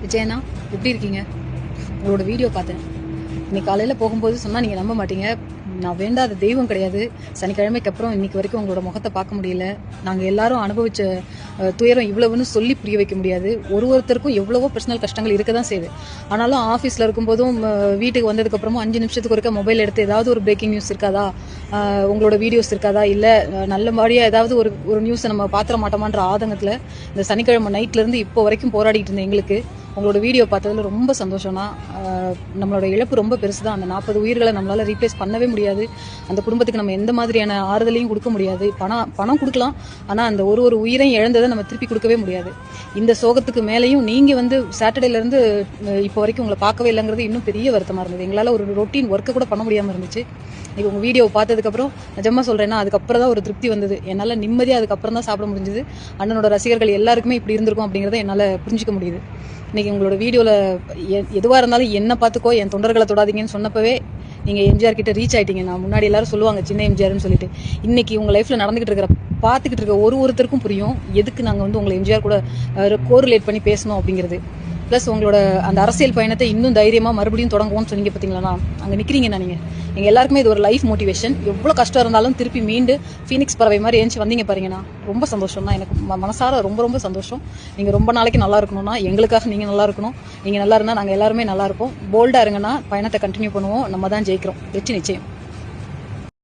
விஜயண்ணா, எப்படி இருக்கீங்க? உங்களோட வீடியோ பார்த்தேன். இன்னைக்கு காலையில் போகும்போது சொன்னால் நீங்கள் நம்ப மாட்டீங்க. நான் வேண்டாத தெய்வம் கிடையாது. சனிக்கிழமைக்கு அப்புறம் இன்னைக்கு வரைக்கும் உங்களோட முகத்தை பார்க்க முடியல. நாங்கள் எல்லாரும் அனுபவிச்ச துயரம் இவ்வளவுன்னு சொல்லி புரிய வைக்க முடியாது. ஒருத்தருக்கும் எவ்வளவோ பர்சனல் கஷ்டங்கள் இருக்க தான் செய்யுது. ஆனாலும் ஆஃபீஸில் இருக்கும்போதும் வீட்டுக்கு வந்ததுக்கப்புறமும் 5 நிமிஷத்துக்கு ஒருக்க மொபைல் எடுத்து ஏதாவது ஒரு பிரேக்கிங் நியூஸ் இருக்காதா, உங்களோட வீடியோஸ் இருக்காதா, இல்லை நல்லபடியாக ஏதாவது ஒரு நியூஸை நம்ம பார்த்துட மாட்டோமான்ற ஆதங்கத்தில் இந்த சனிக்கிழமை நைட்லேருந்து இப்போ வரைக்கும் போராடிட்டு இருந்தேன். எங்களுக்கு உங்களோட வீடியோ பார்த்ததில் ரொம்ப சந்தோஷம்னா. நம்மளோட இழப்பு ரொம்ப பெருசு தான். அந்த 40 உயிர்களை நம்மளால் ரீப்ளேஸ் பண்ணவே முடியாது. அந்த குடும்பத்துக்கு நம்ம எந்த மாதிரியான ஆறுதலையும் கொடுக்க முடியாது. பணம் கொடுக்கலாம், ஆனால் அந்த ஒரு உயிரையும் இழந்ததை நம்ம திருப்பி கொடுக்கவே முடியாது. இந்த சோகத்துக்கு மேலேயும் நீங்கள் சாட்டர்டேலேருந்து இப்போ வரைக்கும் உங்களை பார்க்கவே இல்லைங்கிறது இன்னும் பெரிய வருத்தமாக இருந்தது. எங்களால் ஒரு ரொட்டீன் ஒர்க்கை கூட பண்ண முடியாமல் இருந்துச்சு. இப்போ உங்கள் வீடியோ பார்த்ததுக்கப்புறம் நிஜமாக சொல்கிறேன்னா அதுக்கப்புறம் தான் ஒரு திருப்தி வந்தது. என்னால் நிம்மதியாக அதுக்கப்புறம் தான் சாப்பிட முடிஞ்சுது. அண்ணனோட ரசிகர்கள் எல்லாருக்குமே இப்படி இருந்திருக்கும் அப்படிங்கிறத என்னால் புரிஞ்சிக்க முடியுது. இன்றைக்கி உங்களோட வீடியோவில் எதுவாக இருந்தாலும் என்ன பார்த்துக்கோ, என் தொண்டர்களை தொடாதீங்கன்னு சொன்னப்பவே நீங்கள் எம்ஜிஆர் கிட்ட ரீச் ஆகிட்டீங்க. நான் முன்னாடி எல்லாரும் சொல்லுவாங்க சின்ன எம்ஜிஆர்னு சொல்லிட்டு. இன்றைக்கி உங்கள் லைஃப்பில் நடந்துகிட்டு இருக்கிற பார்த்துக்கிட்டு இருக்க ஒருத்தருக்கும் புரியும் எதுக்கு நாங்கள் உங்களை எம்ஜிஆர் கூட கோரிலேட் பண்ணி பேசணும் அப்படிங்கிறது. ப்ளஸ் உங்களோட அந்த அரசியல் பயணத்தை இன்னும் தைரியமாக மறுபடியும் தொடங்குவோம்னு சொன்னீங்க பார்த்தீங்களா, அங்கே நிற்கிறீங்கண்ணா. நீங்கள் எங்கள் எல்லாருக்குமே இது ஒரு லைஃப் மோட்டிவேஷன். எவ்வளோ கஷ்டம் இருந்தாலும் திருப்பி மீண்டு ஃபீனிக்ஸ் பறவை மாதிரி ஏஞ்சி வந்தீங்க பாருங்கண்ணா. ரொம்ப சந்தோஷம் தான். எனக்கு மனசார ரொம்ப சந்தோஷம். நீங்கள் ரொம்ப நாளைக்கு நல்லா இருக்கணும்னா எங்களுக்காக நீங்கள் நல்லா இருக்கணும். நீங்கள் நல்லா இருந்தால் நாங்கள் எல்லாருமே நல்லா இருப்போம். போல்டாக இருங்கன்னா பயணத்தை கண்டினியூ பண்ணுவோம். நம்ம தான் ஜெயிக்கிறோம். வெற்றி நிச்சயம்.